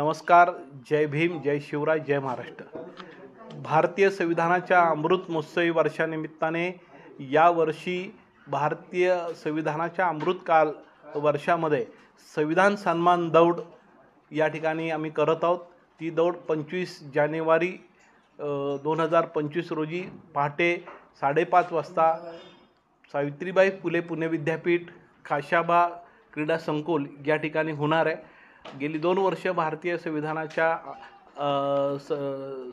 नमस्कार. जय भीम, जय शिवराय, जय महाराष्ट्र. भारतीय संविधानाच्या अमृत महोत्सवी वर्षानिमित्ताने यावर्षी भारतीय संविधानाच्या अमृतकाल वर्षामध्ये संविधान सन्मान दौड या ठिकाणी आम्ही करत आहोत. ती दौड 25 जानेवारी 2025 रोजी पहाटे 5:30 वाजता सावित्रीबाई फुले पुणे विद्यापीठ खाशाबा क्रीडा संकुल या ठिकाणी होणार आहे. गेली 2 वर्ष भारतीय संविधानाच्या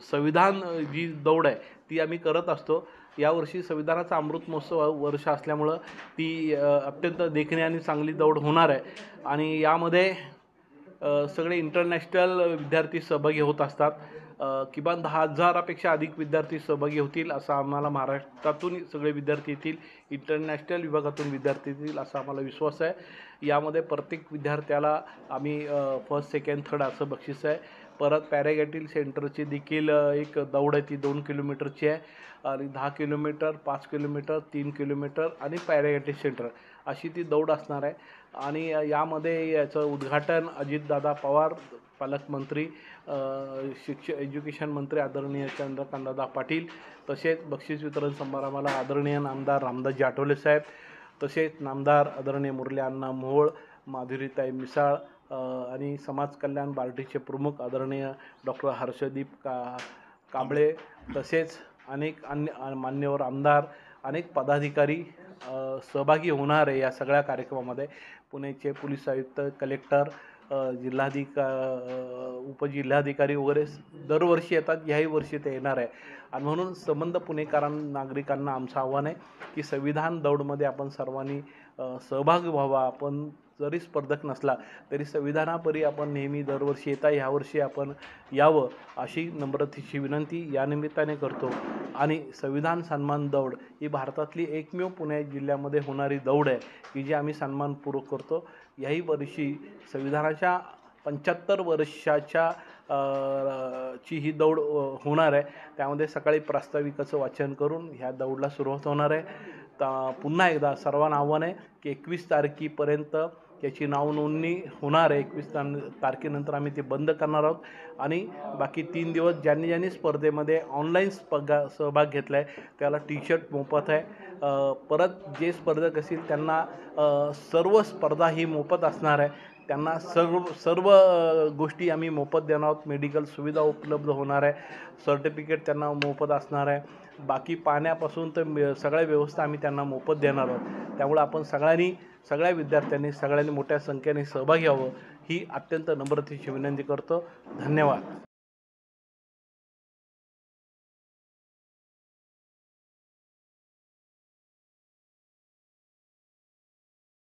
संविधान जी दौड आहे ती आम्ही करत असतो. यावर्षी संविधानाचा अमृत महोत्सव वर्ष असल्यामुळं ती अत्यंत देखणी आणि चांगली दौड होणार आहे. आणि यामध्ये सगळे इंटरनॅशनल विद्यार्थी सहभागी होत असतात. किमान 10,000पेक्षा अधिक विद्यार्थी सहभागी होतील असं आम्हाला महाराष्ट्रातून सगळे विद्यार्थी येतील, इंटरनॅशनल विभागातून विद्यार्थी येतील असा आम्हाला विश्वास आहे. यामध्ये प्रत्येक विद्यार्थ्याला आम्ही फर्स्ट, सेकंड, थर्ड असं बक्षीस आहे. परत पॅराग्लायडिंग सेंटरची देखील एक दौड आहे, ती 2 किलोमीटरची आहे आणि 10 किलोमीटर, 5 किलोमीटर, 3 किलोमीटर आणि पॅराग्लायडिंग सेंटर अशी ती दौड असणार आहे. आणि यामध्ये याचं उद्घाटन अजितदादा पवार, पालकमंत्री, एज्युकेशन मंत्री आदरणीय चंद्रकांतदादा पाटील, तसेच बक्षीस वितरण समारंभाला आदरणीय नामदार रामदासजी आठवले साहेब, तसेच नामदार आदरणीय मुरली अण्णा मोहोळ, माधुरीताई मिसाळ आणि समाज कल्याण बार्टीचे प्रमुख आदरणीय डॉक्टर हर्षदीप कांबळे, तसेच अनेक अन्य मान्यवर आमदार, अनेक पदाधिकारी सहभागी होणार आहे या सगळ्या कार्यक्रमामध्ये. पुण्याचे पोलीस आयुक्त, कलेक्टर, उपजिल्हाधिकारी वगैरे दरवर्षी येतात, याही वर्षी ते येणार आहे. आणि म्हणून संबंध पुणेकरांना, नागरिकांना आमचं आव्हान आहे की संविधान दौडमध्ये आपण सर्वांनी सहभागी व्हावा. आपण जरी स्पर्धक नसला तरी संविधानापरी आपण नेहमी दरवर्षी येता, ह्यावर्षी आपण यावं अशी नम्रतेची विनंती या निमित्ताने करतो. आणि संविधान सन्मान दौड ही भारतातली एकमेव पुणे जिल्ह्यामध्ये होणारी दौड आहे की जी आम्ही सन्मानपूर्वक करतो. याही वर्षी संविधानाच्या 75 वर्षाच्या ची ही दौड होणार आहे. त्यामध्ये सकाळी प्रास्ताविकाचं वाचन करून ह्या दौडला सुरुवात होणार आहे. पुन्हा एकदा सर्वांना आव्हान आहे की 21 तारखेपर्यंत याची नावनोंदणी होणार आहे. 21 तारखेनंतर आम्ही ते बंद करणार आहोत. आणि बाकी 3 दिवस ज्यांनी स्पर्धेमध्ये ऑनलाईन सहभाग घेतला आहे त्याला टी-शर्ट मोफत आहे. परत जे स्पर्धक असतील त्यांना सर्व स्पर्धा ही मोफत असणार आहे. त्यांना सर्व गोष्टी आम्ही मोफत देणार आहोत. मेडिकल सुविधा उपलब्ध होणार आहे. सर्टिफिकेट त्यांना मोफत असणार आहे. बाकी पाण्यापासून तर सगळ्या व्यवस्था आम्ही त्यांना मोफत देणार आहोत. त्यामुळे आपण सगळ्या विद्यार्थ्यांनी सगळ्यांनी मोठ्या संख्येने सहभागी व्हावं ही अत्यंत नम्रतेची विनंती करतो. धन्यवाद.